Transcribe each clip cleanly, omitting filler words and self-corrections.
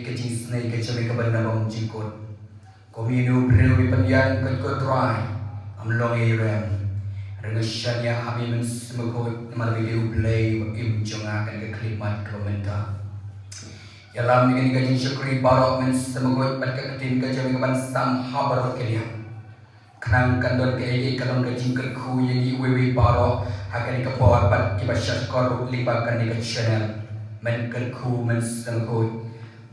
Kecil kecil kebenaran jikut kominu beri pendian kekotrai amlong irem rengasanya kami mensemukut malbiu play im jonga kan ke klimat komentar dalam ini kaji syukri barok mensemukut berketin kecil keban sam habar kelia kenang kandon ke kalon kaji kerku yang iwi barok akan kepot bat ibasyat koru libakan di channel menkerku mensemukut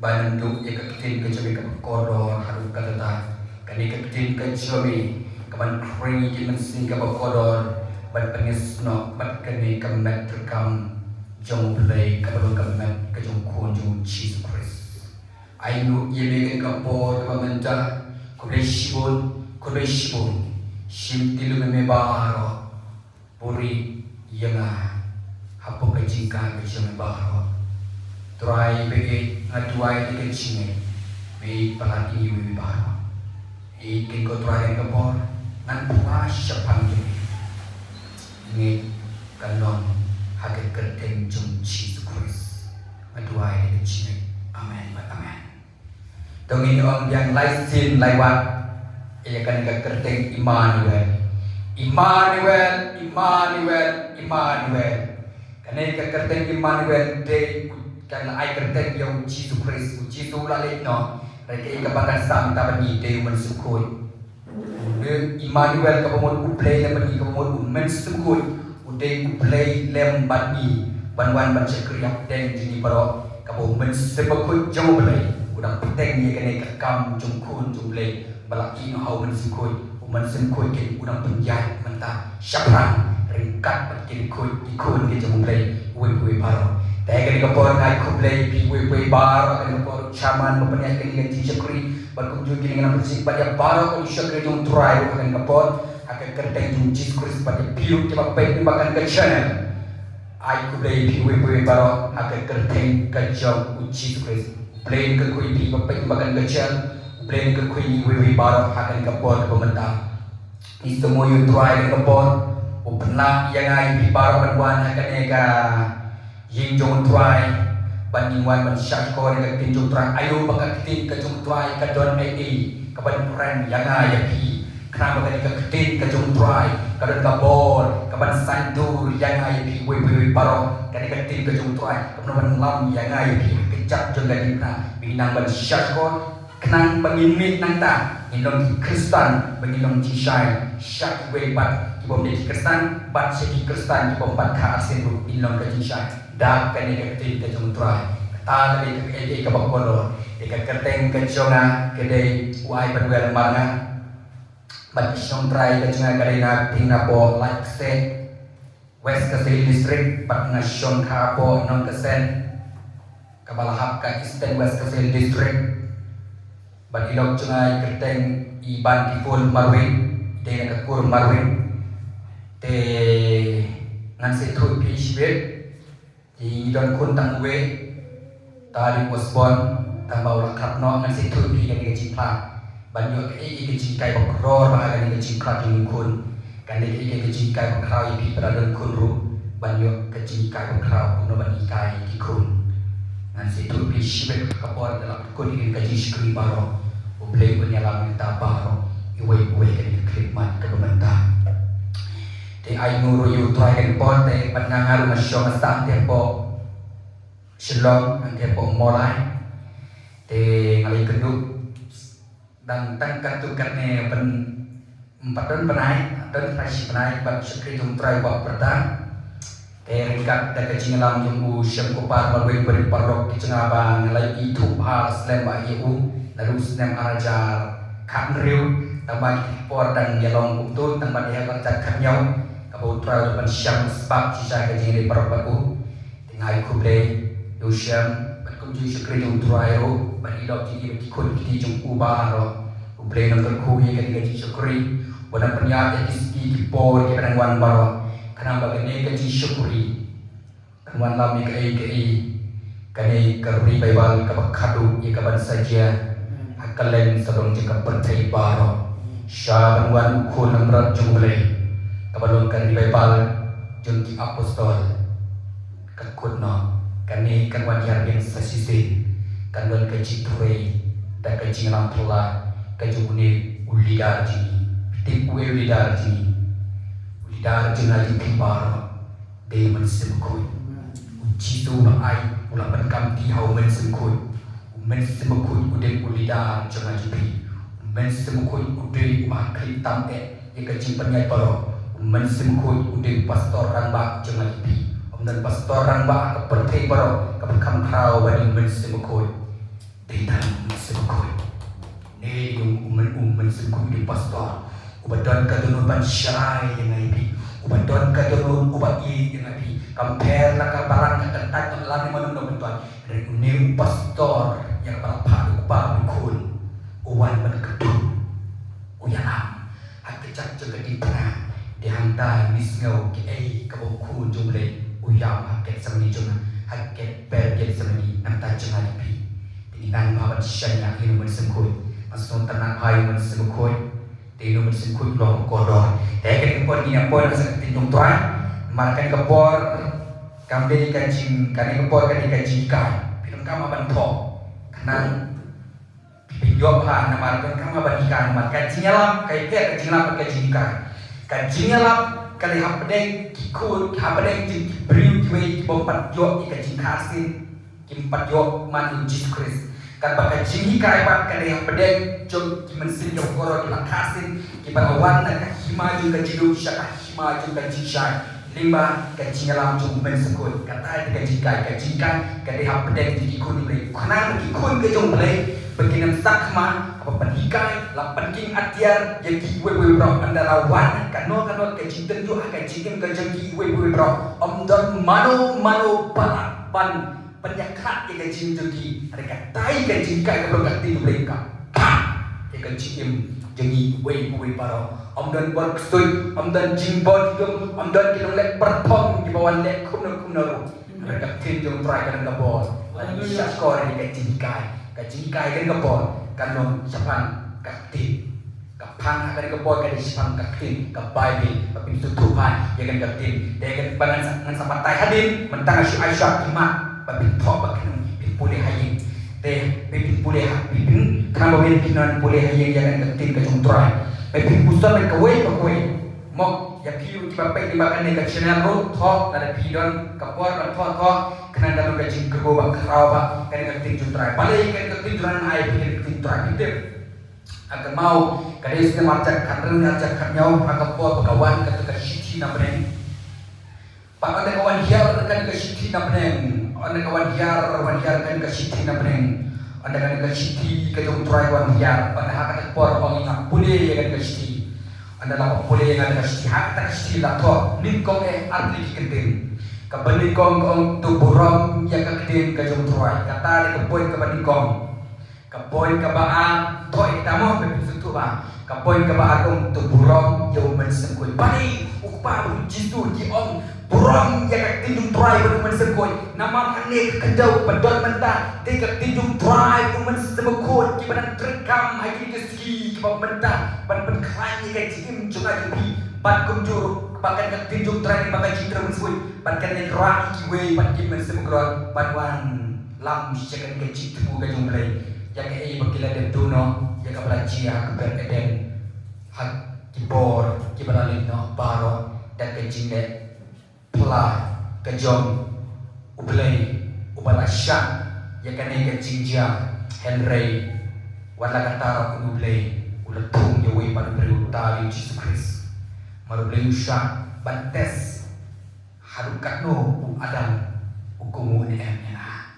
bantu ya ketin kecabi kekodor haru kata kani ketin kecabi kapan kring jimen sing kekodor ban pengesno bat kani kemet rekam jong play kabalo kemet kejong kunjung Jesus Christ ainu yebe kapor kamenta kodeshibun shimtilu memebaro puri yanga hapo kajingka kejong baro try bagi ngaduai di kencingnya baik pelati ibu baru ikan kau try yang kebor ngan puas sepang ini kalon haket kerteng jom Jesus Christ ngaduai di kencingnya amen amen dong ini orang yang laisin laiwat ia kan kerteng Immanuel karena kerteng Immanuel day karena ai kertek yang Jesus Christ Jesus lalek no reka ikabakan sam tabani de mensukui Immanuel kapamon uplay lemani kapamon mensukui ude uplay lembani banwan ban sekriap den jini baro kapamon mensukui jauh belai udang peteng ni kene kakam jungkun jumlay balaki no hau mensukui ke udang penjat mentah syapran ringkat pakai ikun ke jauh belai uwe baro Tega ni kapor ngai kuplay piwe bar akan kapor chaman mempunyai dengan syukri berkunjung dengan bersih pada bar akan syukri jung try akan kapor akan kerteng jung Jesus Christ pada piu coba baik bahkan ke channel ai kuplay piwe bar akan kerteng ke jung Jesus Christ play ke kui pi baik bahkan ke channel play ke kui wewe bar akan kapor ke pemerintah ini semua you try akan kapor pernah yang ai pi bar banwan akan eka Ying jong try banding wan ban syakor ke tin jong try ayo bakal tin ke jong try ke don ai kapan friend yang ya pi kenapa ke tin ke jong try ke don kabor kapan sandur yang ya pi we baro ke tin ke jong try kapan lam yang ya pi kecap jong gading na binang ban syakor kenang pengimit nang ta indong Kristen bengilong cisai syak we bat ibom di Kristen bat segi Kristen ibom bat ka asen indong ke cisai dak kani ketin ke jong try ta dari ke bakolo ke kerteng ke jonga ke dei uai banwel marna bat jong try ke jonga karina tingna po like set west kasih district bat ngasion ka po non kesen kabalahap ka eastern west kasih district bat ilok jonga kerteng iban tiful marwin de na kur marwin te ngan se thu pi shwet di don kun tang we tadi wasbon tambah rakat no ngan situ pi kan ke jipla banyo ke ke jikai bakror ba kan ke jikra di kun kan ke jikai bakrau pi pada don kun ru banyo ke jikai bakrau no ban ikai di kun ngan situ pi shibet kapor dalam kun ke jishkri baro ublei punya lam ta baro iwe kan ke khidmat ke pemerintah te ai nuru yu try kan pon te panangaru masyo masang tempo Shalom ang tempo mulai te ngali keduk dan tangkan tukat ne pen empat penai dan presi penai bak syukri jung try bak pertang te ringkat da kecinglam jung u syam kopar malwin beri parok di cengabang ngalai itu hal slam ba iu lalu snem arajar kan riu tambah por dan yalong kutul tambah dia bercat kanyau kabau try depan syam sebab sisa kecing di parok baku tinggal kublai Yusyam berkunjung syukri jung turairo banilok jigi berkikun kiti jung ubaro ublay nang terkuhi kan gaji syukri wadang penyat yang disiki kipor ke penangwan baro kenapa kene gaji syukri kanwan lami ke kene kerri baibal kabakadu ya kaban saja akalen sedong jika bertai baro syaban wan ukun nang berat jung ublay kabalon kerri baibal jung ki apostol kakut no kani kan wajar yang sasisi kandon kaji pray dan kaji ngalam pula kaji une ulidar jini tip ue ulidar jini lagi kembar de mensemkoi uji tu na ai ulah penkam ti hau mensemkoi udeng ulidar jangan jipi mensemkoi udeng makri tamte ye kaji penyai paro mensemkoi udeng pastor ramba jangan jipi dan pastor ramba kepertai paro kepekam krau bani mensemkoi de dalam mensemkoi ne yung mensemkoi di pastor ubadon kadunun ban syai yang aibi ubadon kadunun ubai yang aibi compare la ka barang ka kentat ka lani manum no bentuan dari new pastor yang para padu ba kun uwan ban kedun uyanam akecak jaga di tengah dihantar misngau ki ai ka bokun jumle uyam aket samani juma aket perget samani namta jangan aibi dengan mabat syanya ini mensengkoi masuk tenang hai mensengkoi tino mensengkoi long kodor tekan kepor ni apa nak tinjung tuan markan kepor kambe kancing kan kepor kan kancing kai film kam aban tho kanang pinjok ha na markan kam aban ikan mar kancing alam kai ke kancing alam kancing kai kancing alam kali hapdeng kikut hapdeng jing briu kiwe bompat yok kancing kasin kimpat yok man Jesus Christ kan baka jingi kai pat kan yang pedeng jom kimensin yo koro ki lakasin ki balawan na ka hima jung ka jidu syaka hima jung ka jishai lima ka jingalam jung men sekoi kata ka jikai ka deha pedeng di kun bre kana ki kun ke jung bre beginam sakma apa panikai lapan king atiar ye ki we bro andara wan kano ka jinten ju ka jingem ka jang we bro don mano pala pan penyakat yang kecil jadi mereka tai kecil kai ke belakang ti mereka yang kecil jadi we paro dan buat kestoi dan jimbot gem dan kilong lek pertong di bawah lek kuno mereka tinjung try kan gabor bisa skor yang kecil kai kan gabor kan non sapan kakti kapang akan gabor kan sapan kakti ka bible tapi itu Tuhan yang kan kakti dengan bangan sapan tai hadin mentang Aisyah imat babin thok bakin boleh haying teh babin boleh babin kan babin kinan boleh haying yang ketin ke jungtrai babin pusat ke wei mok ya piu ki bapai di bakan ni ke channel road thok ada pidon kapor ka thok kena dalam ke jing kergo bak krau ba kan ketin jungtrai balai kan ketin juran ai bikin ketin trai itu akan mau kadis ne macak kadrun acak kanyau akapor bakawan ketika siti na breng pak ada kawan hiar kan ke siti na breng anda kawan hiar kan ke siti na breng anda kan ke siti ke jong try kawan hiar anda hak por bang ina pule kan ke siti anda la pule kan ke siti hak tak siti la to nin kong atli kentin ka bani kong tu buram ya ka kentin ke jong try kata de ke poin ke bani kong ka poin ke ba to itamo be sutu ba ka poin ke ba kong tu buram yo men sengkoi bani ukpa jitu ji ong buram ya ka tinjung try ben men sengkoi nama kane kendau pedon mentah te ka tinjung try ben semekot ki badan terekam hai ke ski ki ba mentah ban ben klan ka jim junga jubi ban kum juru bahkan ka tinjung try bahkan citra men sengkoi ban kan ne ra ki we ban ki men semekot ban wan lam syakan ka citmu ka jumlai ya ka e bakila de tuno ya ka belajia ka ber eden hak kibor ki baralin no baro dan ka jinde pula kejom ublay ubala syak ya kane ke jinja Henry wala katara ublay ulatung ya we pan priutari Jesus Christ marublay syak bantes harukatno adam ukumu ni emena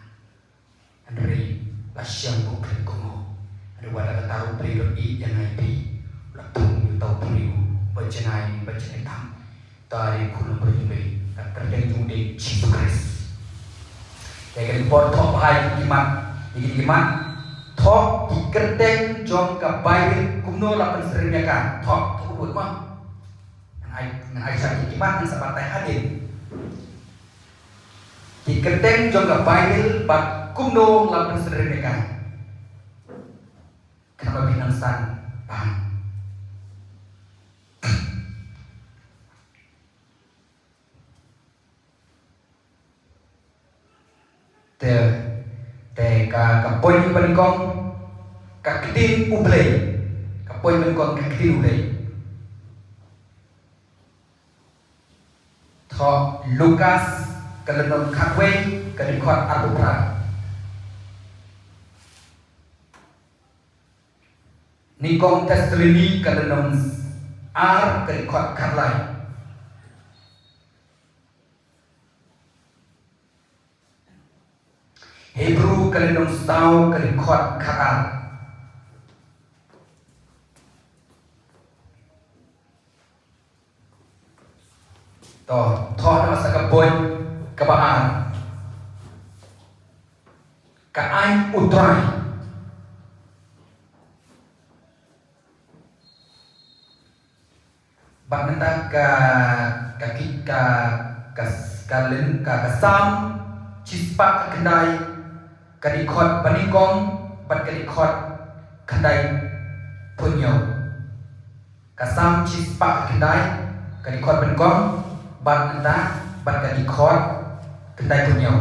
Henry lasyang ukumu ada wala katara ublay i yang aipi ulatung yu tau priu bacenai tam tari kuno berjumpai terjadi jumpai Jesus Christ. Jadi por thok hai kimat thok dikerteng jong ka Bible kumno lapan seringnya kan thok buat mah ai sakit kimat yang sebatai hadir dikerteng jong ka Bible bak kumno lapan seringnya kan kenapa binangsan paham te ka poin panikong ka kitin ublay ka poin panikong ka kitin ublay tho Lukas kalenong kakwe kadikot arbupra nikong Tessalini kalenong kadikot karlay Hebrew kalenong stau kadikot karal to nama sakapon kabaan kaay utray baknata kasam cispa kendai kadikot panikong bat kadikot kendai punyo kasam cispa kendai kadikot panikong bat anda bat kadikot kendai punyo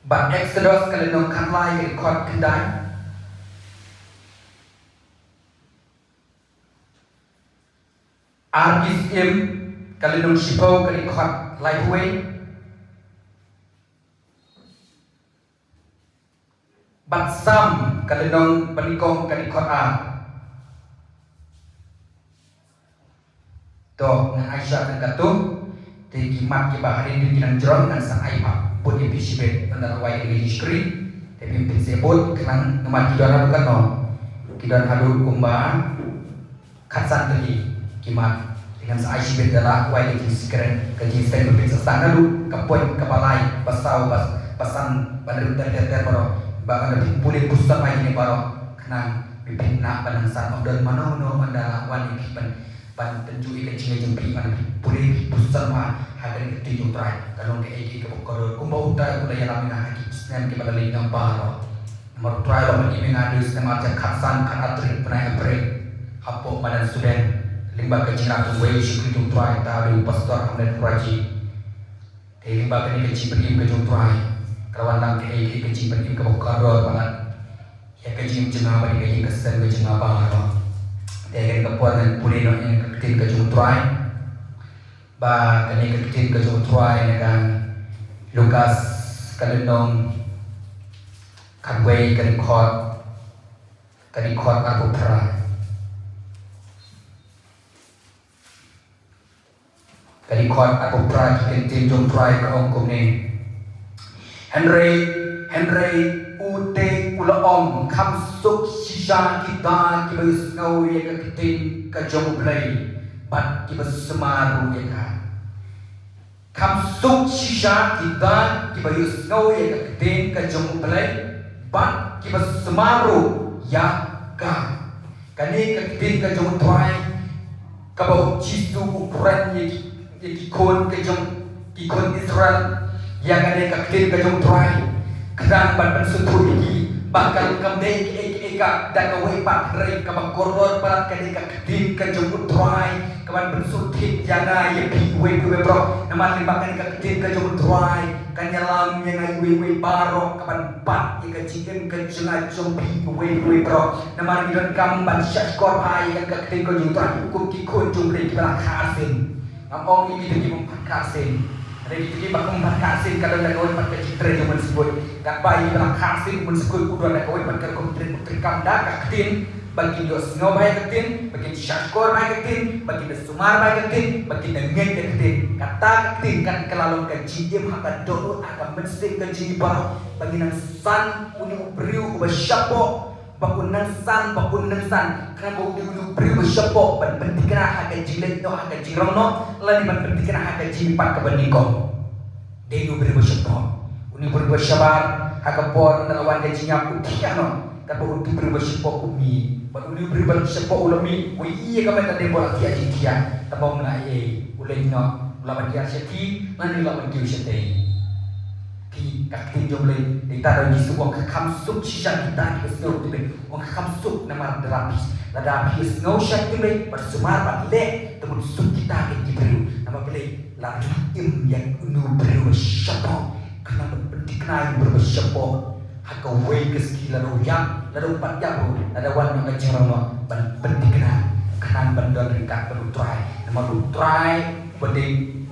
bat Exodus kalenong kanlai kadikot kendai Argisim kalenong sipaw kadikot laihuay Batsam kalenong panikong kadikot to ng Aisyah ng kato di kimat kiba hari ini kinang jeron ng sang aipa pun yang bisibet andar wai di screen tapi pinsebut kenang nama kidoan bukan no kidoan hadu kumba katsan tadi kimat dengan sa Aisyah adalah wai di screen kejisten berbisa sana lu kapoin kapalai pasau pasan pada ter baro bahkan lebih boleh pusat lagi ni baro kenang bibina panang san odon mano mandala wan ikipan pan tenjui ke cinga jempi pan boleh pusat ma hagan ke tujuh trai kalau ke eki ke pokor kumba utai udah yang lamina haki snen ke badali ng baro nomor trai lo mani mengadus nama macam katsan kan atrik penai apre hapo madan student limba ke cinga tu wei syukri tu trai tahu pastor amnet praji limba ke ni ke cipri ke tu trai kawan lang ke kecil pergi ke bokaro banget ya kecil jenga bagi kecil kesen ke jenga baro dia kan kepuan dan pulih no yang kecil ke jumtrai ba kini kecil ke jumtrai kan Lukas kalenong kadway kadikot aku pra kadikot aku pra kecil jumtrai ke ongkom ni Henry ute ulaong kamsuk sisa kita kibas ngau ya kakitin kajong play bat kibas semaru ya ka kamsuk sisa kita kibas ngau ya kakitin kajong play bat kibas semaru ya ka kani kakitin kajong tuai kabau jisu ukuran ya kikon Israel yang ada kaktin kajong try kadang ban sutu iki bakal kamdei eka dan kawai pak rai kabang koror parat kadi kaktin kajong try kaman bensutit jana ya pi we bro nama limbakan kaktin kajong try kanyalam yang ai we baro kaman pat ika chicken kajong pi we bro nama gidon kam ban syakor pai kan kaktin kajong try hukum kikon jumri kibala khasin ngomong iki demi mempakasin dari itu bakal memperkasih kalau ada kawan pakai citra yang disebut kat bayi dalam kasih disebut kudu ada kawan pakai putri kamda kaktin bagi Dios ngobai kaktin bagi syakor bai kaktin bagi sumar bai kaktin bagi dengan kaktin kata kaktin kan kelalon kajiem akan dono akan mesti kaji bah bagi nang san uni ubriu ubasyapo bakun nang san karena bau diudu beriu bersyapo ban pentikana akan jilet no akan jirong no lani ban pentikana akan jimpat ke benikong denu beriu bersyapo uni beriu bersyabar akan pon nalawan gajinya utiano kan bau tu beriu bersyapo umi ban uni beriu bersyapo ulami ui iya kamen tadi bola tia jitia tabau na ulai no ulaman dia syati lani ulaman dia syati ki kaktin jomle kita ada jisu wong kamsuk sisa kita di snow tebe wong kamsuk nama derapis lada habis ngau syak tebe bersumar bat le temun suk kita ke jibril nama beli lari yang unu bersyapo karena pendidikan bersyapo haka wei keski lalu empat yang ada wan yang cerama pendidikan kanan bandar ringkat berutrai nama berutrai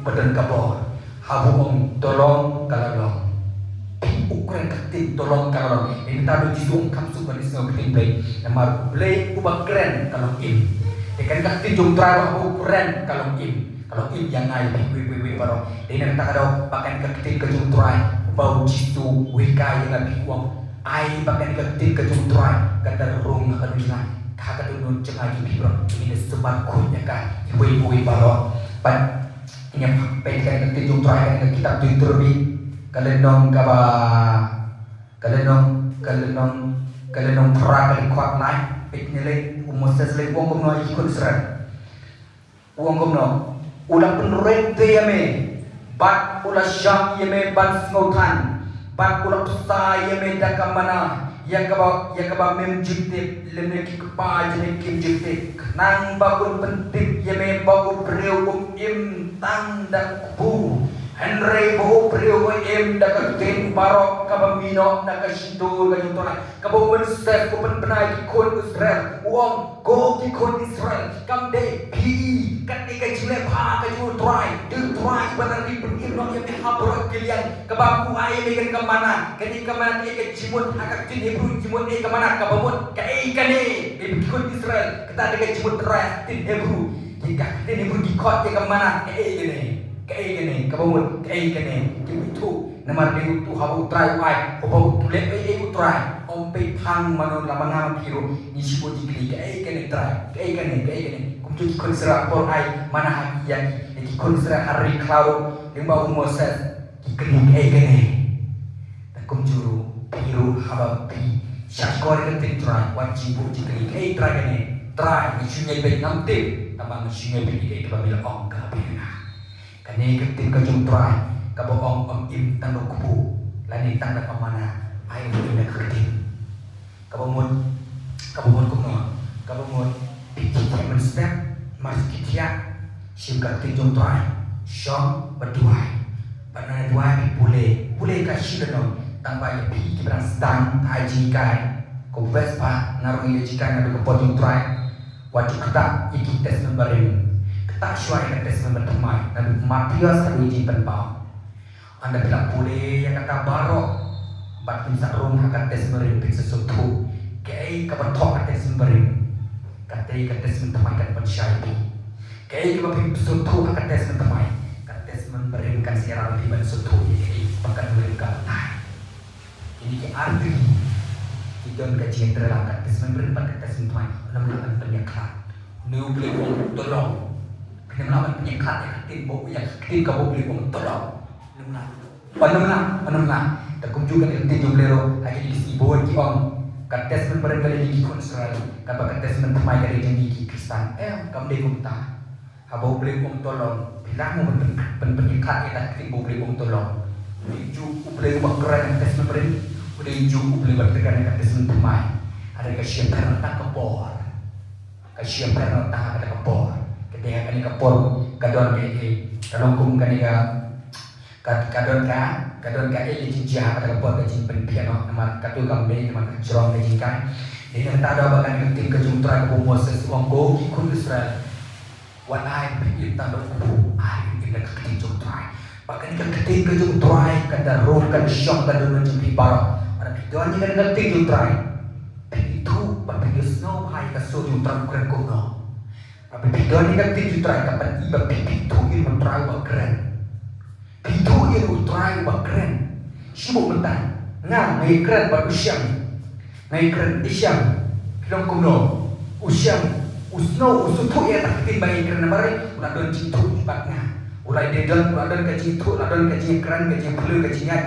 badan kabor habu tolong kalalong ukuran ketin tolong kalalong ini tadu jisung kamsu bani semua ketin play nama play ubah keren kalau im ikan ketin jung trai ukuran kalau im yang ngai we baro ini nak ada pakai ketin ke jung trai bau jitu wika yang lebih uang ai pakai ketin ke jung trai kadar rung kaduna kagak tunun cengaji bibro ini sebar kunya kan we baro pan ini pegang ketin jung trai dengan kitab terbi kalenong kaba kalenong perakan kuat naik piknilai umusas lagi uang kumno ikut serat uang kumno ulah penrente yame bat ulah syam yame ban snautan bat ulah psa yame dakamana yakaba mem jikte lemeki kepa jene kim jikte nang bakun pentik yame baku priu im tang dak bu Henry bahu priu im dak tin barok kabamino nak situ kanyutona kabon sef ko penai kon Israel uang go kon Israel kam de pi ketika jule pa ka ju try banar di penir no yang habro kalian kababu ai dengan kemana ketika mana ke jimut akak tin Hebrew jimut ke mana kabamut kai kane di kon Israel kita dengan jimut tin Hebrew jika tin Hebrew di kot ke mana kai gini kabamut kai gini itu nama dia tu habu try ai habu tulet ai utrai ompe pang manon lamang kiro ni sibo dikli kai gini kumtu konsera por ai mana haki yang di konsera hari klau lima Moses dikli kai gini tak kumjuru kiro habu pi syakor ketin try wajib dikli kai try ni sungai bet namte tambah sungai bet kai kabila ong kabila kani ketin kajung try kaboong im tang kupu lani tang da pamana ai ni ketin kabomon kuno kabomon pikir men step mas kitia sim ketin jung try shom berduai bana duai boleh kasih dano tambah ya pi kibrang stang ai jikai ko vespa naruh ye jikai na ko jung try wajib kita iki tes membaring tak syuai dengan tes membertemai dan Matius kan uji penbau anda bilang boleh yang kata barok bat bisa rum akan tes merimpik sesuatu kei kebetok akan tes mering katai akan tes mentemai kan pensyaitu kei kebetok sesuatu akan tes mentemai kan tes memberingkan secara lebih sesuatu kei bahkan meringkan ini ke arti kita gaji yang terlangkat tes memberingkan tes mentemai menemukan penyakit nu boleh tolong melawan penyekat yang ketin bau yang ketin kau beli pun tolong panamna takum juga ketin jublero lagi di sibuan ki om kates men barangkali di konseral kapa kates men temai kali janji ki Kristen kam de kumta habau beli pun tolong bilang mau penyekat yang ketin bau beli pun tolong ju beli bakran kates men beri udah ju beli bakran kates men temai ada kasihan karena tak kepor kasihan karena tak ada kepor ketika kani kapor kadon ke kalongkum kani kadon ka e jinjah pada kapor ke jin piano nama katu kambe nama kajrong ke jinkan ini kita ada bahkan ketin ke jumtra ke Moses wonggo ikut Israel wan ai pikir tanda kubu ai kita ketin jumtra bahkan ke ketin ke jumtra kada roh kan syok kadon jumpi barok ada bidon ni kan ketin jumtra itu bahkan snow hai ka so jumtra keren kono tapi bidon ni kan tinggi try kapan iba pipi tu il mentrai bakren pitu il utrai bakren sibuk mentang ngam ngai keren ba usyam ngai keren isyam film kuno usyam usno usutu ya tak tin bagi keren mari ulah don cintu ibakna ulai dedon ulah don kaji tu ulah don kaji keren kaji pelu kaji nyat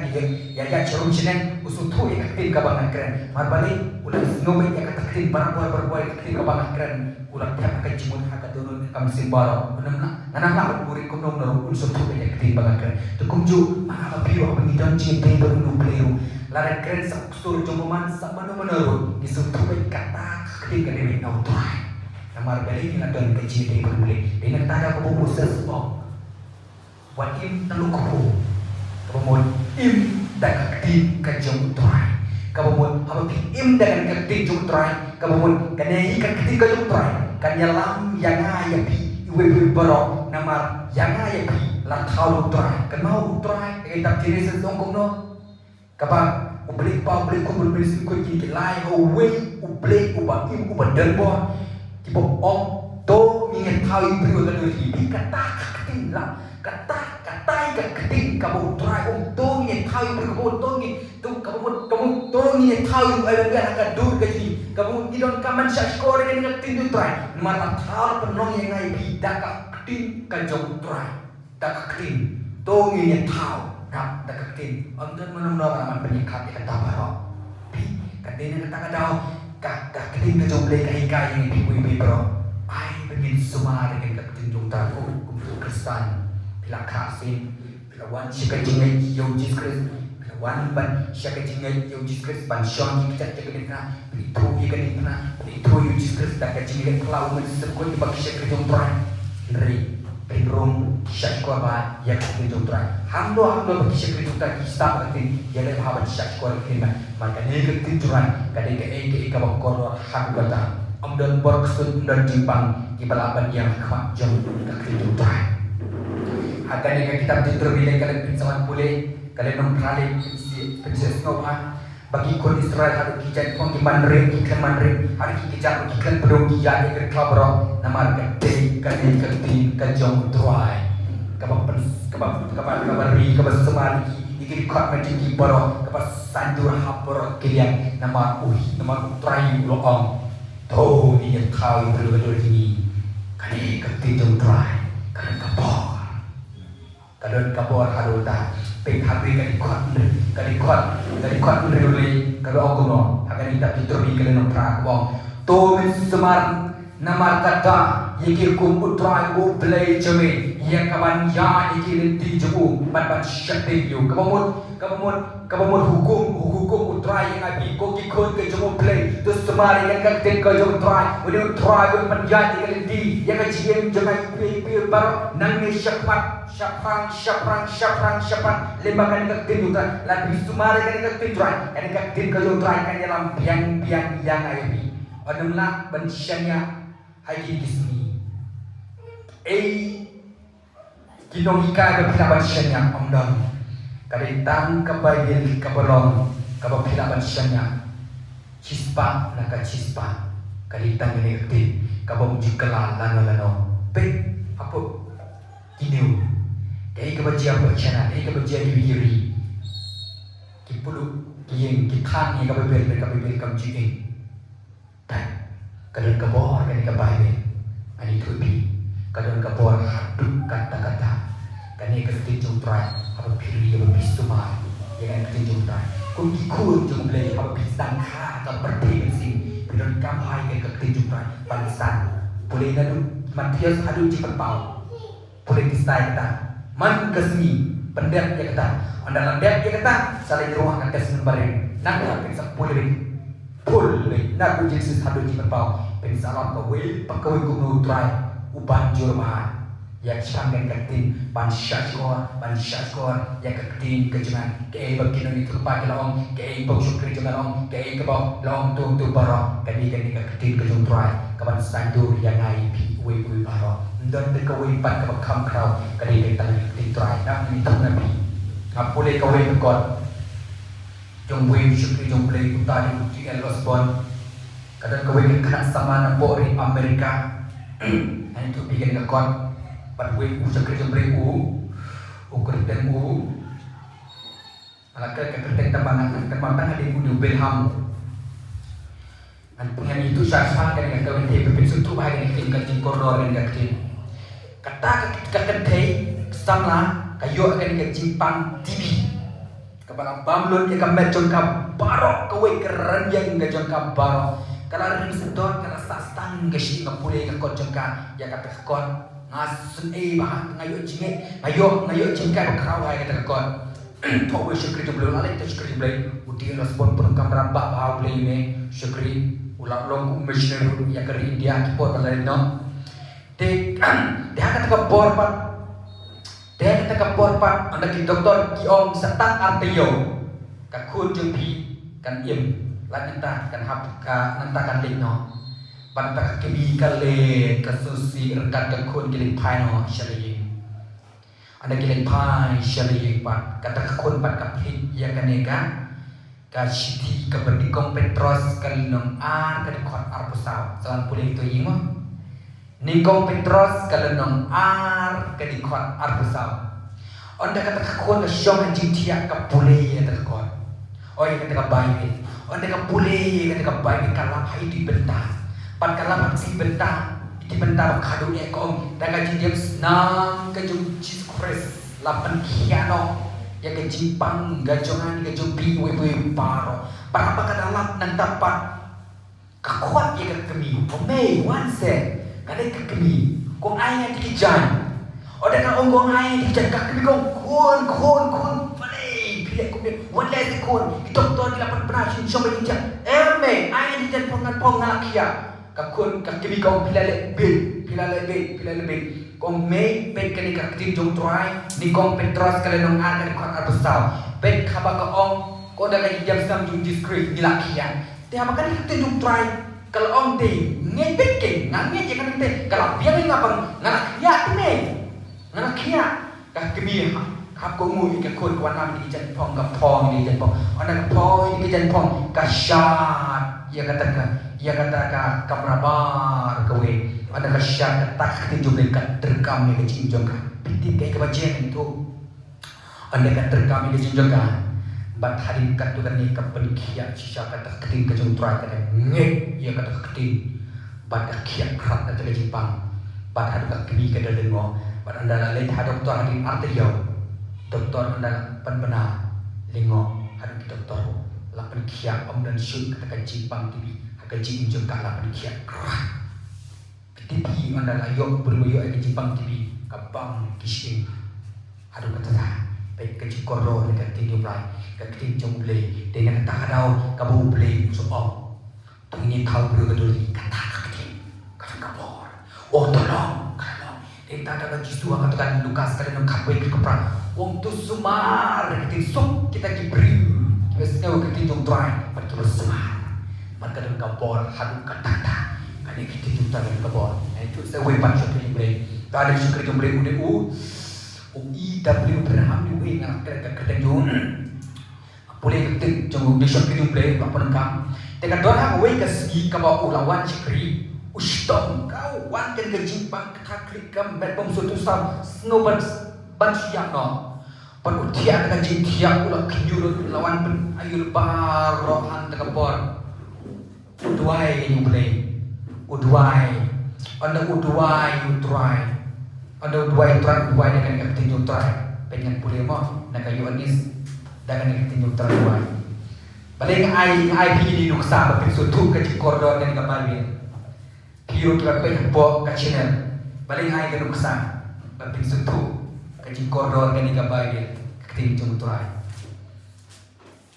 ya cerum cinen usutu ya tak tin kabangan keren mar balik ulah snow ya tak tin barbar tin kabangan keren ulah tiap akan cimut haka turun kam simbaro nanam buri kunom naru unsur tu banyak ketimbangan kan tu kumju mana biru apa ni dan cinta baru nubleru lara keren saksur jomoman sabana menaru isu tu kata ketika dewi nautrai namar beli ni dan kecinta baru beli dengan tanda kebumu sesbok wan im telu kupu kabamon im dak tin ka jong trai kabamon haba im dengan ka tin jong trai kabamon kanei ka tin ka jong trai kanyalam yanga ya pi iwe baro namar yanga ya pi la thau trai kanau trai e tap tiri se dong kong no kaba ublik pa ublik ko bul bisi ko ki lai ho we ublik uba im uba den bo ki bo ong to mi nge thau i bri ga do hi kata tin la kata ka keting kamu try untung ni tahu kamu untung ni tu kamu untung ni tahu ada akan dur ke sini kamu ni don kaman syakor ni dengan tin tu try malah tahu penong yang ngai bidak ka keting ka jong try dak keting tu ni tahu nak dak keting onton mana-mana aman penyikat kata barok keting kata kadau ka keting ka jong play kai ni pi bro ai begin semua dengan keting jong try ko Kristen Pilakha sin Pilawan siya kajingay yung Jesus Christ Pilawan ban siya kajingay yung Jesus Christ ban siyang hikita ganit na Pilituhi ganit na Pilituhi yung Jesus Christ dan kajingay kelaw mansabkot ibag siya kajong turan Henry Pinrong siya kwa ba ya kajong turan Hamdo bagi siya kajong turan Kista pagatin Yalay mahaban siya kwa rin Maka kajong turan Kadai ka kabang koror Hagata Amdan borksud dan jimpang Ibalaban yang kamak jom kajong turan akan yang kita terbilang kalian pinsaman boleh kalian nongkrali pensias ngapa bagi kon Israel harus kijat kon manre iklan manre hari kijat iklan pedong kijat iklan kabro nama kete kalian kete kajong tuai kabang kabari kabas semari ikir kot macam kibaro kabas sandur hapor kalian nama nama tuai loong tuh ini kau berdoa ini kalian kete jong tuai kalian kabor kadon kabor haruta peng habri kadi khot nruli kado oguno hakani tak dituri kalen pra wong to min semar namar kata yiki kum utrai go play jame yang kawan ya iki lenti jebu bat syakti yu kabamut hukum utrai yang abi ko ki kon ke jemu play to semar yang kakten ko jemu utrai udah utrai go panjat yang lenti yang kajiem jangan pi bar nang ni syakmat syafrang lembakan kakten utrai labi semar yang kakten utrai kan kakten ko jemu utrai kan dalam biang yang abi adamlah bensyanya haji disini kinong ika ke pilaban syanya omdom kaditang kabayil kabalong kabapilaban syanya cispa naka cispa kaditang gini keti kabam jikala lano pe apa kiniu kaya kabajia bercana kaya kabajia dibiri kipulu kiyeng kitang yang kababel kamjing dan kadang kabor kan kababe ani tubi kadang kabor haduk kata-kata kani kerti jumtrai apa piri apa bisuma yang kerti jumtrai kun kikun jumble apa pisang kha ka berti sing bidon kamhai ke kerti jumtrai bangsan boleh nadu Matius adu cipat pau boleh distai kata man kesmi pendek ya kata andalan dek ya kata saling ruang atas nembarin nak pisang boleh nak uji sesadu jimat bau pensalam kawin pakawin kumnu try uban jurma yang sanggan ketin ban syakor yang ketin kejuman ke bagian itu kepak laong ke bau syukri jangan laong ke bau laong tu baro kani ketin kejung try kaban sandur yang ngai pi we baro dan dekawin pan kabakam krau kani ketin try nak ni tak nabi boleh kawin kot jong win syukri jong play utari uti Osborne kadang kawin kena sama napori Amerika and to begin the con but we syukri jong play ukurten malaka kekerten tambangan kematan ada di Belham dan pengen itu syasang kan dengan kawin teh pepin sutu bahaya dengan kancing koridor dengan kancing kata kakentei sama kayu akan kancing pang TV kepada bamlon yang kembali ka barok kawai keren yang gajon ka barok kalau ring sedot kalau sastang gashi ngapule ka kon jengka ya kata kon ngasun bahan ngayo jengka kraw hay kata kon to syukri to belum alai to syukri belai uti respon pun kamera ba ba belai me syukri ulang long missionary ya ke India ki por balai no te dia kata ka bor pat Dia kata kapor pat anda ki doktor ki om setat artiyo ka kun jung pi kan im lan nanta kan hap ka nanta kan lino pan ta ki kale ka susi rekan ka kun ki pai no shali anda ki pai shali pat kata ka kun pat ka phi ya kaneka ka shiti ka berdikong Petros kalinong ar ka dikot arpusaw sawan pulih itu yimo Nikong Petros kalinong ar ka dikot arpusaw onda kata ka kun ka syong anjing tiak ka pulih ya takot oh ya kata ka bayi onda ka pulih kata ka bayi kalap hai di bentah pan kalap di bentah di bentah kadu ya kong da ka jindiam nang ka jung Jesus Christ lapan kiano ya ke Jepang gajongan ke Jumpi we paro para apa kada lap nang dapat kakuat ya ke kemi omei wanse kada ke kemi kong ai di kijan oda ka onggong ai di kijan ka kemi kong kun balai pilih kong wala di kun doktor di lapan berasing somba injak eme ai di kijan pong ngalakia ka kun ka kemi kong pilale be kong mei pet kani ka tin jong try ni kong Petros kalenong ar kani kon arbusaw pet khaba ka ong ko da ka jam sam jung discreet ni lakian te apa kani ka tin jong try kal ong te ngai pet ke ngai je kan te kala biang ngapang ngalakia te ngalakia ka kemi hap ko mu ka kon kwan nam di jan pong ka pong di jan pong ona ka pong di jan pong ka shat ya kata ka kamrabar ka we ada kesyak tak dijumpai terkam yang kecil ka piti kayak kebajian itu anda kan terkam yang kecil ka bat hari katukan ni kapan kiat sisa kata keting kejung try kata ngek ya kata keting bat kiat kerat kata Jepang bat hari ka kini kada dengo bat anda lain hadap doktor hari artiyo doktor anda pan benar lengo hari doktor lapan kiat om dan syuk kata Jepang tibi agak jing ka lapan kiat kerat TV anda layok berboyo ke Jepang TV kabang kising aduh kata dah baik ke Cikoro dekat tinju play ke tinju play dengan kata kadau kabu play musuh om tu ini tahu bro kedul kata kata kabor oh tolong kita ada justru katakan Lukas kalian kabui ke perang wong tu sumar ke sup kita kibri biasanya ke tinju try betul sumar maka dan kabor hadu kata ini kita juta dari kebon. Itu saya wepan syukur boleh. Tak ada syukur boleh udah IW berham di wing ngak kerjaan boleh ketik jong di syukur boleh apa nengkam. Dengan doa wing kesegi kamu lawan syukuri. Ustom kau wan kan kejimpang kakrik gambar bom suatu sam snowban ban siang no. Penutia dengan jintiak ulah kenyurut lawan ben ayul barohan tekebon. Uduai yang boleh. Uduai anda uduai utrai anda uduai dengan keting utrai pengen pulih mo nak kayu anis dengan keting utrai uduai balik ai pi di nuksa bapin sutu ke Cikordon dan kembali piu kita pengen bo ke channel balik ai ke nuksa bapin sutu ke Cikordon dan kembali keting utrai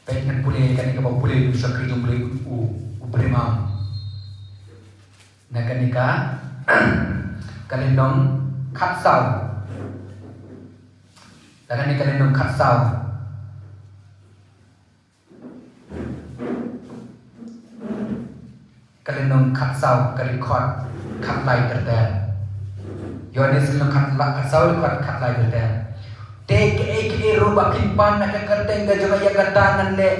pengen pulih kan ke pulih bisa kerja pulih ubremam nakanika kalendong katsau nakanika kalendong katsau kalendong katsau kalikot katlai terden yonis kalendong katsau kalikot katlai terden TKE ruba kimpan nak kerteng gajah ya katangan le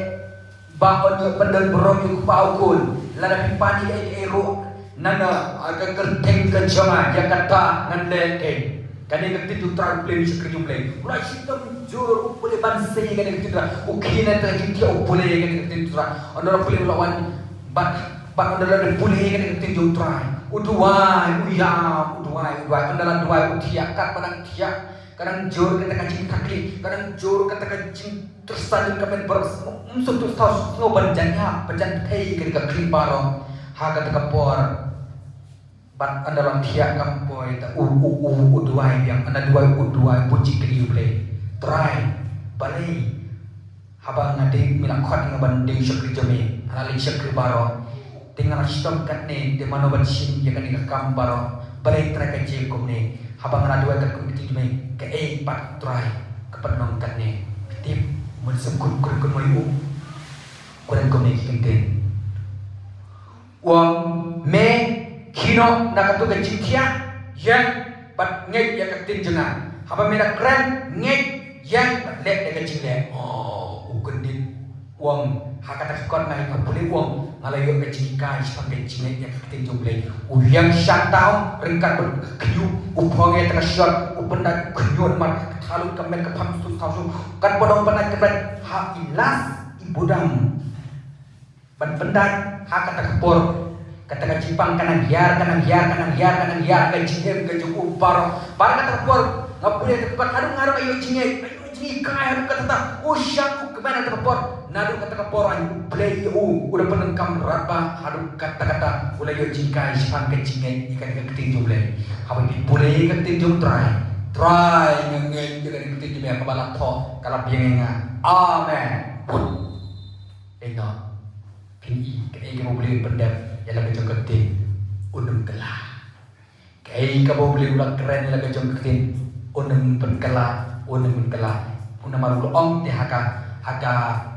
bahon yo pendel brom yo paukul lada kimpan TKE ru nana agak kerteng ke jangan yang kata nganleke kani kerti tu try play bisa kerja play ulah sistem jur boleh banse kani kerti tu ukina terjadi dia boleh kani kerti tu onda boleh lawan bat onda boleh kani kerti tu try uduai onda duai utia kat padang tiak kadang jur kata kacing kaki kadang jur kata kacing tersalin kamen beros suatu tahu semua banjanya banjan tei kani kaki barong haga tekapor bat andalan tiak kampoi ta uduai yang anda uduai puji kiri boleh try balai habang ngade milakot ngabanding syakri jami analin syakri baro tinggal stop kat ni di mana bansin ya kan ikam baro balai try kaji kum ni habang radua kat kun kiti mai ke pat try kepenong kat ne tip mun sukut kun kun mai kuran ko ne kinten wang me kino nakatu ke cintia yang pat ngek ya katin jenga haba me nak kran ngek yang lek de ke cingle ukendin wang hakata kon ngai ko puli wang ngalayo ke cikai sebagai cingle ya katin jomble uyang syantau ringkat berkyu uponge tengah shot upenda kyu mat halu kemen ke pam su tau kan podong penat kebet ha ilas ibudam ban pendat hakata kepor kata Jepang kanan hiar ke jingem ke juku par kata kepor ngapule tepat harung ayo jinge kai harung kata usyak kemana kata kepor nadu kata kepor ayo play udah penengkam raba harung kata ulai yo jingkai Jepang ke jinge ikan ke ketinju play apa boleh ke ketinju try ngengen juga di ketinju me kepala tho kalap yenga amen eno ini kayak mau beli pendek yang lagi jongketin unum kelah kayak kamu beli ulang keren yang lagi jongketin unum penkelah unum malu ong di haka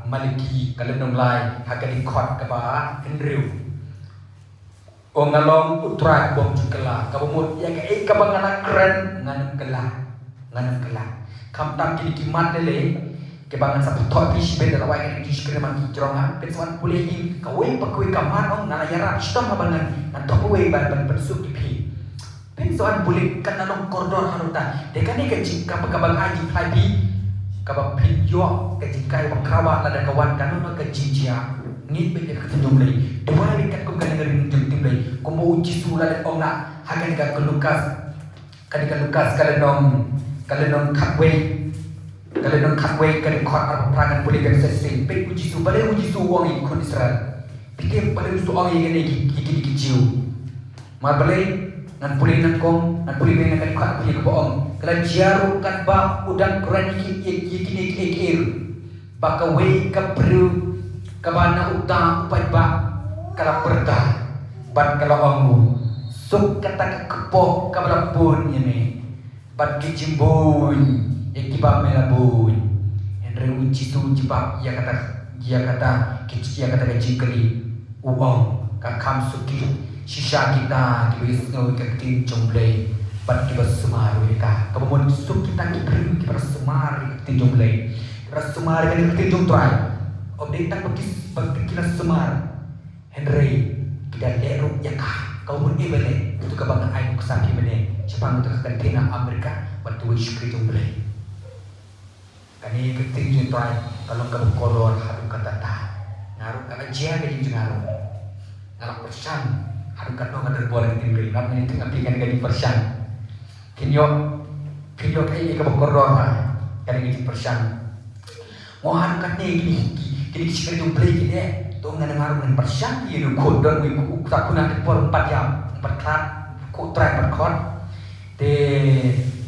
maliki kalau nung lai haka di kot kaba hendriu ngalong utrai bom jengkelah kamu mau ya kayak kamu nganak keren nganum kelah kamu tam kini kimat lele kebangan satu top fish beda lawai kan di skreman kirongan pensuan pulehi kawai pakui kamar ong nala yarap stom abangan nan top we ban pensuk pi pensuan pulih kan nanong koridor hanuta dekani ke jingka pekabang aji flybi kabang pinjo ke jingkai bakrawa lada kawan kanu ke jinjia ngit be ke tenjumlei dua likat ko kan ngering jumtimlei ko mo uji sula ong na hagan ka lukas kadika lukas kalenong khakwe kalau nong kakwe kan kot apa perangan boleh kan sesing pe uji su balik uji su wong ikut Israel pikir pada usu orang yang ini gigi jiu mal balik nan boleh nan kong nan boleh main kan kot boleh ke bohong kalau jaru kan ba udang kuran ikir bakawe ke perlu kabana utang upai ba kalau perda ban kalau ongu suk kata kepoh kabala pun ini ban kijimbun ekibam melabun Henry uji tu jibab ia kata kecikali uang kakam suki sisa kita kibis ngau ketin jomblei bat kibas semaru ka kamu suk kita kibrim kibas semari ketin jomblei kibas semari kan ketin jomtrai obdek tak bakti kibas semar Henry kita leru ya ka kamu ibele itu kabang ai kusapi mene Jepang tu ketina Amerika batu syukri jomblei kani keting jutrai kalau kamu koron harum kata ngaruh kata jia ke ngaruh ngaruh persan harum kata ngader boleh tinggi namanya itu ngapikan gaji persan kinyo kayak kamu koron kani gaji persan mau harum kata gini sekali jumpai gini tuh ngaruh dengan persan ini kodon wiku tak guna kepor 4 jam 4 krat kutrai berkon de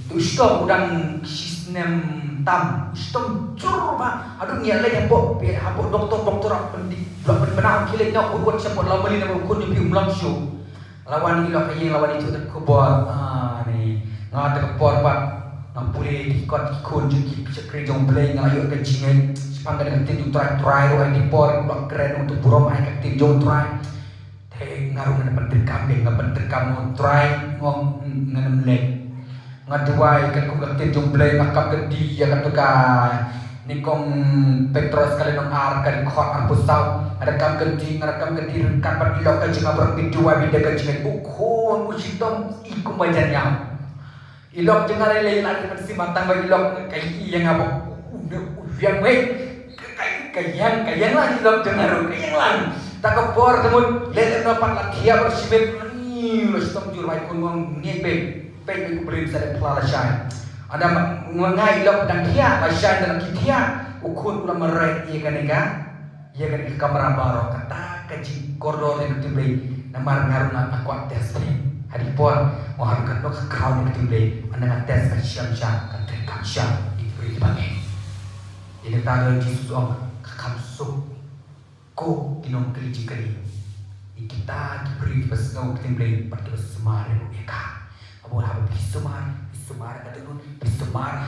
tu stop udang sistem tam stom curma aduh ngia lagi habo doktor benar kilik nak buat siapa lawan ini nak ukur ni pium langsung lawan ini lah kayak lawan itu tak kubur ni ngah tak kubur pak nak pulih dikot ikun jadi sekali jomblei ngayu ke jingai sepangga dengan tinju try roy di por udah keren untuk burom ai ke tinju try teh ngaruh dengan bentuk kamu try ngom nganem lek ngaduai kan kung gaktin jumblay nakap gedi ya kan tukay ni kong Petros kali nong ar kan khot ar pusaw ngerekam gedi rengkat pat ilok kan jeng abrak biduai bida kan jeng ukon usitom ikum bajannya ilok jeng alay lagi si matang ba ilok kay iya nga bo uyang weh kayang lang ilok jeng aro kayang lang takapor temun lele napat lakia bersibet ni usitom jurwai kun ngong ngepeng pengen beli saya pelalaian. Ada mengai lok dan dia, lasian dan kita ukun ulah merek ia kan kamera baru kata kaji koridor yang dibeli nama ngaruna aku tes ni. Hari pun mau haruskan lok kau yang dibeli anda tes kasihan kan terkasihan diberi bagi. Ini tanda Yesus kamsuk ko kinong keliji kali. Kita diberi pesngau dibeli pada semari mereka. Boleh habis semar semar kata nun semar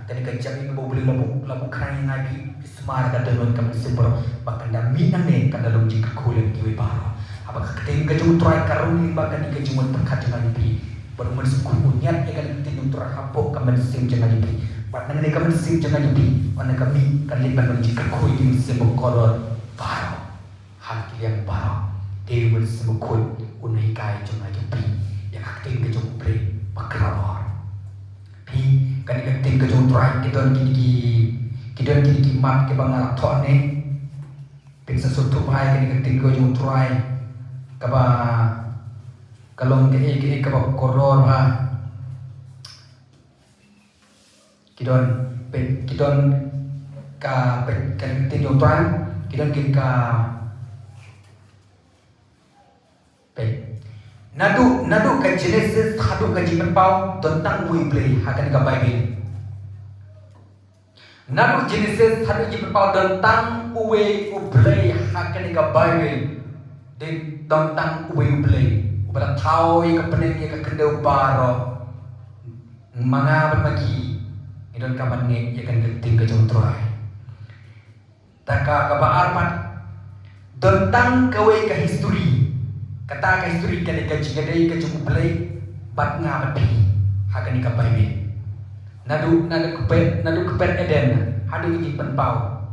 kanika jami bo beli labu krai ngabi semar kata nun kam sembro bahkan da minang ne kan dalam jika kulen kiwe paro apa kating kajung try karun bahkan ni kajung terkat dengan pi baru masuk kunyat ikan tinung terhapok kam sim jangan pi bahkan ni kam sim jangan pi mana kami kan liban jika kuy di sembro koror paro hak yang paro dewi sembro kuy unai kai jangan pi yang aktif kajung play makrabor pi kan aktif kajung try kita kini mat ke bangal thon ne pin sesuatu pai kan aktif kajung try kaba kalong ke kaba koror ha kidon ka kan aktif kajung try kidon ka Nadu ke Genesis hadu ke Jipau tentang we play akan ke Bible. Nadu Genesis hadu Jipau tentang we play akan ke Bible. Dan tentang we play. Ubara tahu ke pening ke kendau baro. Mga bermagi idon kapan ni akan ke tinggal jontrai. Taka kabar arpat tentang kewe ke history. Kata ka history kan ka jigadai ka cukup play bat nga api hakan ka Bible nadu kepet Eden hadu ni penpau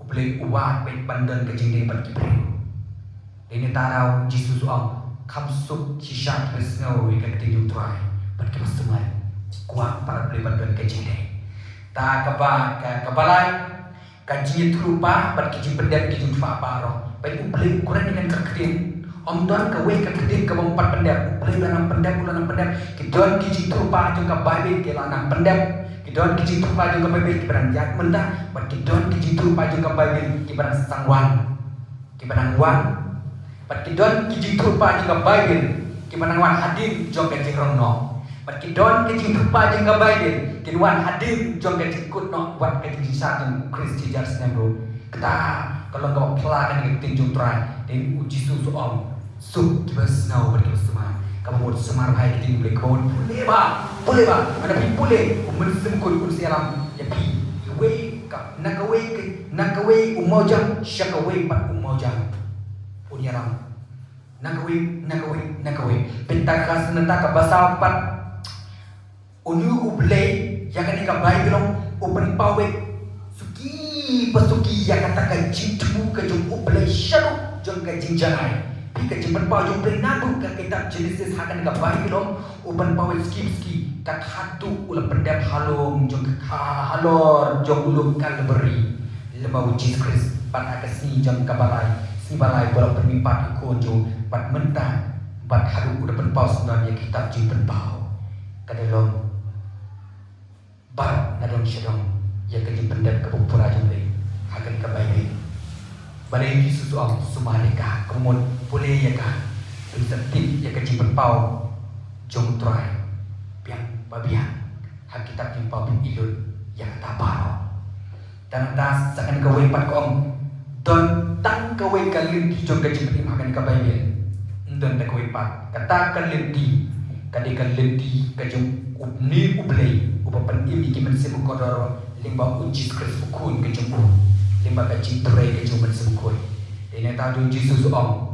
uplay uwat pe pandan ka jingdai pat kibre ini tarau Jesus ang kamsuk shishat resngau ka tinju try pat ka semar kuat para play pandan ka jingdai ta ka ba ka balai ka jingit rupa pat ki pendam ki jumpa paro pe uplay ukuran dengan kertin Om Tuhan kawe keketik ke empat pendap, boleh lanang pendap, kidon kiji trupa juga Bible ke lanang pendap, kidon kiji trupa juga Bible ke barang yak mentah, bat kidon kiji trupa juga Bible ke barang sangwan, ke barang wan, bat kidon kiji trupa juga Bible ke barang wan hadir jong ke rono, bat kidon kiji trupa juga Bible ke wan hadir jong ke kutno buat ke kiji satu Kristi jas nembro, kita kalau kau pelakan ke tinju try, dan uji susu om. Sub bersnau bersama kamu mau semar hai kita boleh kau boleh ba ada pi boleh umensem kau siaram ya pi we ka nakawe umoja shakawe pat umoja punyaram nakawe pentakas nata ka basau pat unu ublay ya kan ka Bible open pawe suki pasuki ya kata ka jintu ka jung ublay shalu jung ka jinjanai Ika jempat pau jom nadu ka kitab Genesis hakan ka Bible uban pau ski kat hatu ulah pendap halom jom halor jom ulum kal beri lemau Jesus Christ pat akasni jom kabalai si balai bola permimpat ikon jom pat mentah pat hadu udah penpau sebenarnya kitab jempat pau kadalom bar nadon syedong ya ka pendap ka pura jom le hakan ka Bible balai Yesus ang sumalika kemudian boleh ya kah insentif ya kecil berpau jom try piang babian hak kita timpau bin ilun yang tak paro dan atas akan kawin pat kong don tang kawin kalin di jom kecil berimakan ke Bible don tak kawin pat kata kalin di kadi kalin di kajum ubni ublay upapan ini kiman sibuk kodoro limba uji skres ukun kajum limba kacing terai kajum sibuk ini tahu Jesus om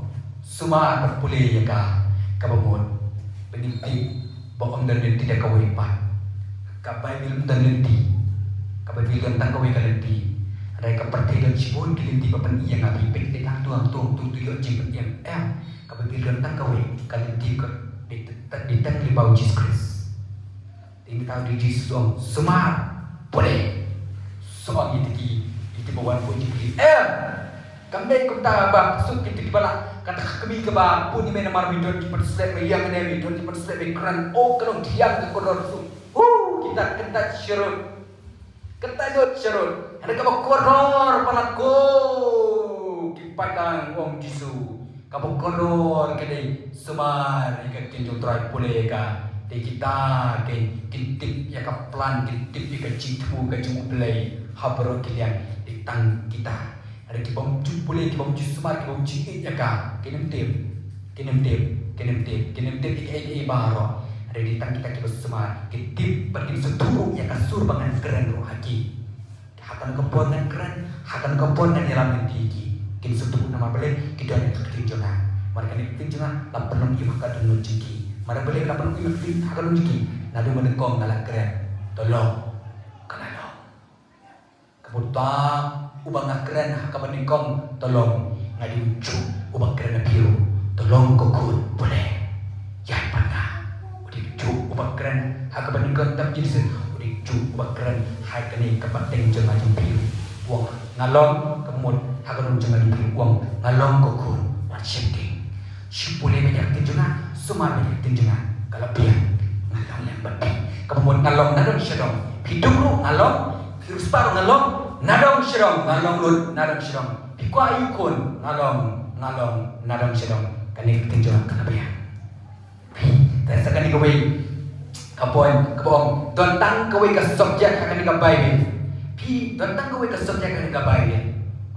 Suma berpulih ya kah kabamon penimpi bohong dan tidak kawin pat kabai dan lenti kabai tentang kawin kalenti ada keperti dan sibun kalenti papan iya ngapi pek tak tuang tuyok jemput yang kabai tentang kawin kalenti ke di tang libau Jesus Christ ini tahu di Jesus om suma boleh soal itu bawa pun jemput kami kita bak suk kita bala kata kami ke bak pun ni nama midon di perslep yang ni midon di perslep kran kalau tiang ke kodor su kita syurut ada ke kodor pala ko kipadang om jisu ke kodor ke dei semar ikan tinju try pule ka di kita ke tip ya ka plan tip ke citu ke jumplay habro kilian di tang kita ada kibom cut boleh kibom cut semar kibom cut ya ka kinem tip ike baro ada di tang kita kita semua kitip bagi seturu yang kasur bangan keren roh haki hakan kebongan keren hakan kebongan dalam tinggi kin seturu nama beli kita ada ketinjungan mereka ni ketinjungan lapan long imak kadang long jiki mereka beli lapan long imak ketinjungan hakan long jiki nadu menekong ngalah keren tolong kenalo kemudian ubang keren hakan menekong tolong ngadi ucu ubang keren biru tolong kokun boleh ya pana udik cu ubang keren hakan menekong tak jadi udik cu ubang keren hai kene kebateng jangan biru uang ngalong kemud hakan jangan biru uang ngalong kokun macam si boleh banyak tinjungan semua banyak tinjungan kalau biar ngalong yang berpi kemudian ngalong nadong syedong hidup lu ngalong virus baru ngalong nadong syedong ngalong lu nadong syedong piku ayukun ngalong nadong syedong kani tinjungan kalau biar tapi sekali kawai kebong tentang kawai ke subjek akan digabai pi tentang kawai ke subjek akan digabai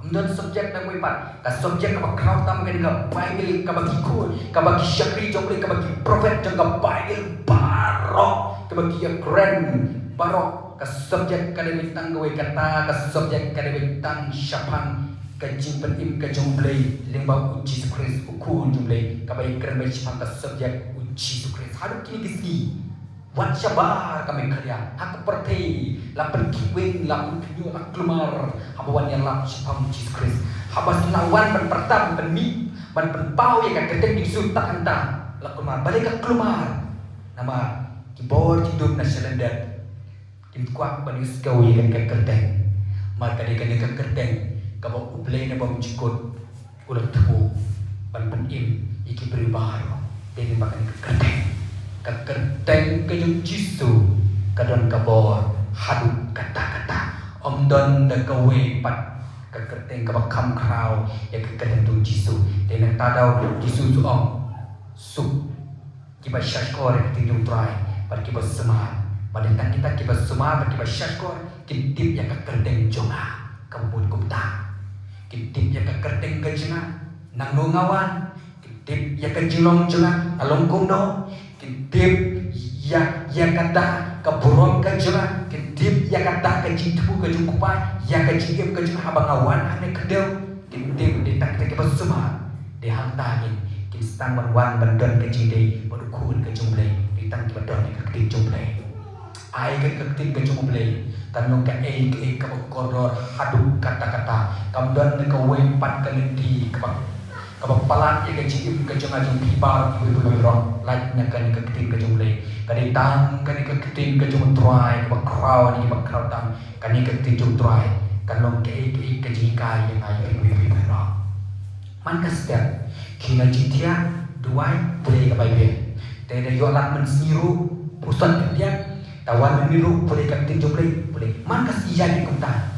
dan subjek na mo ipat ka subjek ka crowd tam ka Bible ka bagi ko ka bagi syakri jomle ka bagi prophet jang ka Bible barok ka bagi grand barok ka subjek ka bintang gawe kata ka subjek ka bintang syapang ka jimpen im ka jomle limba uji Yesus ukun jomle ka bagi grand syapang ka subjek uji Yesus haru kini kisni wan syabar kami kerja hak perti lapan kiwing lapan kinyo lak keluar habawan yang lak syapam Jesus Christ habas lawan ban pertam ban mi ban penpau ya kan ketek di sutak anta lak keluar balik ke keluar nama kibor hidup na selendat kim kuak ban iskau ya kan kerteng maka dia kan kerteng kabau ublay na bam jikot ulah tubuh ban penim iki beribaro dia makan kerteng kerteng kejung jisu kadon kabor hadut kata-kata omdon da kawe pat kerteng kabakam krau ya kerteng tu jisu dan tadau jisu tu om sup kiba syashkor tinjung try pada kiba semar pada kita kiba semar pada kiba syashkor kitip ya kerteng jonga kambut kumta kitip ya kerteng kejenga nang ngawan kitip ya kejilong jonga along kumdo kitip ya kata keburung kejera kitip ya kata kejitu kejukupan ya kejiem kejung habang awan ane kedel kitip di tak kita bersama di hantangin kistang wan bandon kejide berukun kejumble di tang bandon kejumble ai kejumble kejumble tanong ka ke koridor haduk kata-kata kamdon ke wempat kelenti kepalan ya kejim kejung pibar ibu ron lain kan keketing kejumle kani tang kani keketing kejung try kebakrau ni kebakrau tang kani keketing try kanong ke kejikai yang ayo ibu ron man kastia kina jitia duai boleh ke baik teda yolat mensiru pusat dia tawan meniru boleh keketing jumle boleh man kastia di kumta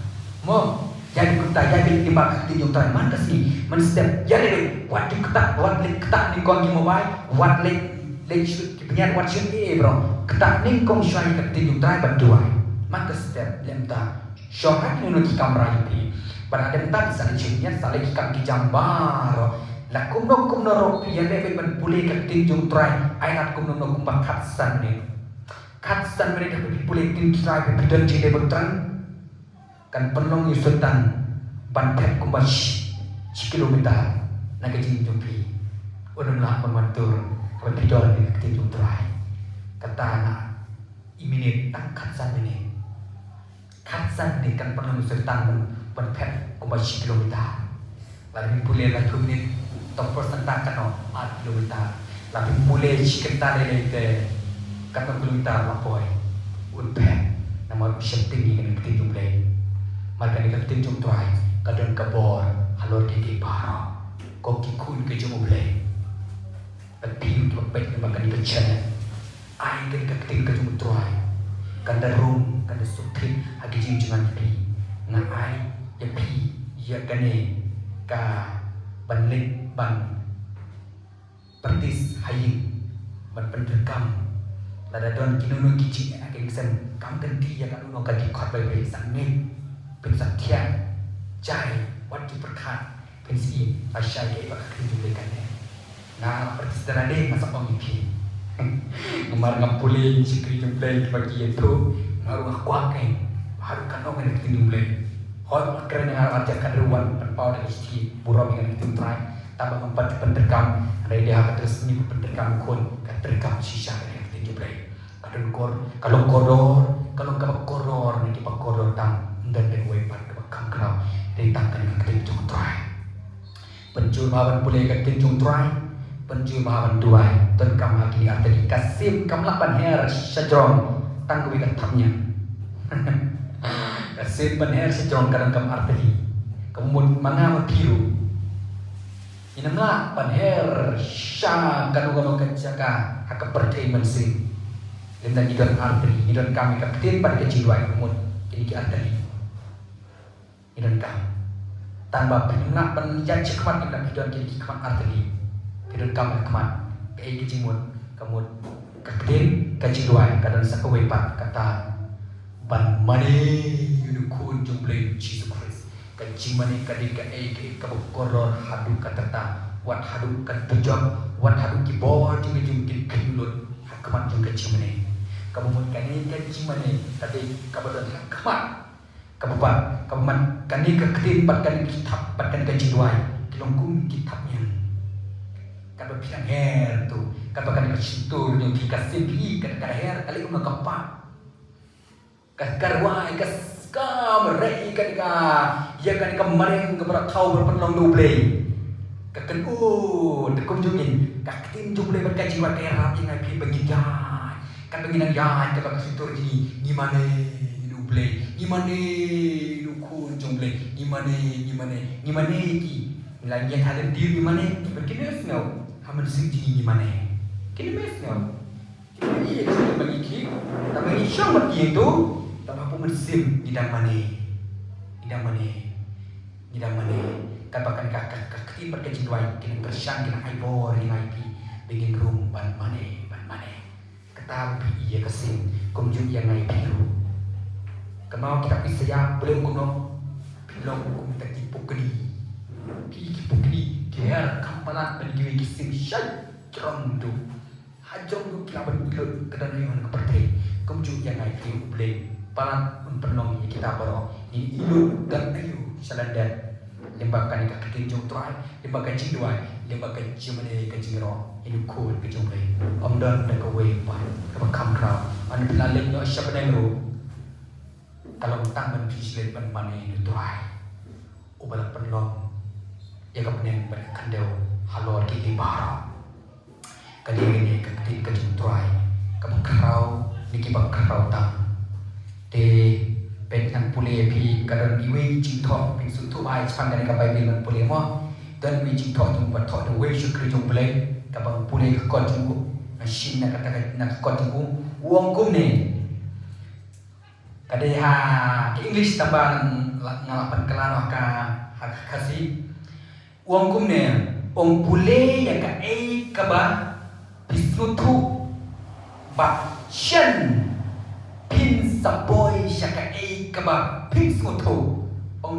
mo jadi kita jadi di bawah tinjau try man kasih man setiap jadi wat lek ketak ni kong mobile wat lek penyan wat shoot bro ketak ni kong syai ke tinjau try berdua man setiap lemta syohat ni lagi kamera ini pada lemta bisa dicipnya saling kikam kijambar la kumno ropi yang lebih boleh ke tinjau try ainat kumno kumba katsan mereka boleh tinjau try berdan jadi berdan kan penong yusutan bantet kumbash kilometer na kajing jumpi unang lah pematur kapitol ni kajing try kata na iminit tak katsan ni kan penong yusutan bantet kumbash kilometer lalu boleh lah 2 minit top persentak kan 4 kilometer lalu boleh kita lelete kata kilometer lapoy unpet nama syaitan ni kan kajing jumpi maka ni kapten jom try kadon kabor halor di paro koki kun ke jom boleh tapi untuk baik makan di bencana ai kan kapten ke jom try kanda room kanda supit hagi jing jangan pi na ai ya pi ya kane ka banlik ban pertis haying ban penderkam lada don kinunu kici aking sen kam ganti ya kan uno ka di khot bai sangเป็นสัตย์เทียนใจวัดที่ประคาเป็นสีอาชัยเกี่ยวกับขึ้นอยู่ด้วยกันเนี่ยนะปฏิสถานเด้งมาสักองค์พี Ngemar ngapulin si kri jumplay pagi itu ngaruh kuat kan haru kan orang yang jumplay hoi makran yang arja kadruan penpau dari si burung yang ditentrai tambah empat penderkam ada dia terus ni penderkam kon katerkam sisa yang jumplay kalau koror nanti pak koror tang dan wepat bakam kerau dari tangkan yang ketinjung trai pencur mawan pulai ketinjung trai pencur mawan duai dan kam hakini artani kasim kam lapan her sajrong tangguh katapnya kasim ban her sajrong kadang kam artani kemudian mangama biru inamlah ban her sya kanu kacaka hak percaya mensin dan idon artani idon kami kapten pada kecil duai kemudian ini artani idon kami tambah penyengak penjat cekmat dalam idon jadi kekmat artani idon kami kekmat kayak kecimun kemudian kapten kecil duai kadang sakawepat kata ban mani yudukun jumlah Jesus Christ kecil mani kadika kabukoror hadu katata wat hadu katujab wat hadu kibor jumlah jumlah kenyulut hakamat jumlah kecil mani kemudian kecil mani tadi kabudan hakamat kabupat kabuman kani keketin patkan kitab patkan kecil duai kilongkum kitabnya kabar bilang her tu kabar kan kesitur yang dikasih pi kadar her kali guna kapak karwai mereka kadika ya kan kemarin kepada kau berpenong double kaken dekum jungin kaketin jumlah berkaji wa kerap yang api bengidai kan benginan ya kabar kesitur gini gimana double gimana dukun jumlah gimana iki lagi yang hadir diri gimana berkinas no haman siji gimana kini mesno kini iya bagi ki tapi isya mati itu tambah pemersim idam mane kapakan kakak kakti berkecil duai kini persyang kini aibor yang aipi begin rum ban mane ketapi iya kesim kumjum yang aipi ru kemau kita pisah belum kuno pilong kum tak tipuk geni kiar kampalan pendiwi kisim syai cerong tu hajong tu kilaban ilut kedanayuan kepertai kumjum yang aipi boleh palan penong kita baro ini ilut dan ayu salandan lembakan ka ketinjung trai lembakan cinduai lembakan cimane ka cingro ini cool ke jumpai omdan dan ka we pa ka kam kra an pilaleng no syabnengro kalau tang man pislen ban mane ni trai ubala penlong ya ka peneng ban kandeu halor ki di bara kali ini ka ketin ka trai ka krau niki ba krau tang deเป็นนักปุเรพีกระดนวิจิงทอเป็นสุทุบายชังกันกับไปเป็นนักปุเรมอdanวิจิงทอจงบัดทอดเวชุกรีจงเปลกับบางปุเรก่อนจงกุชินนักตะนักก่อนจงกุวงกุมเนี่ยกระเดฮาอังกฤษtambah ngalapan kelan ka kasih wong kum ne ong pule ya ka ka ba bisutu ba shen pin saboy syaka kaba pin soto ong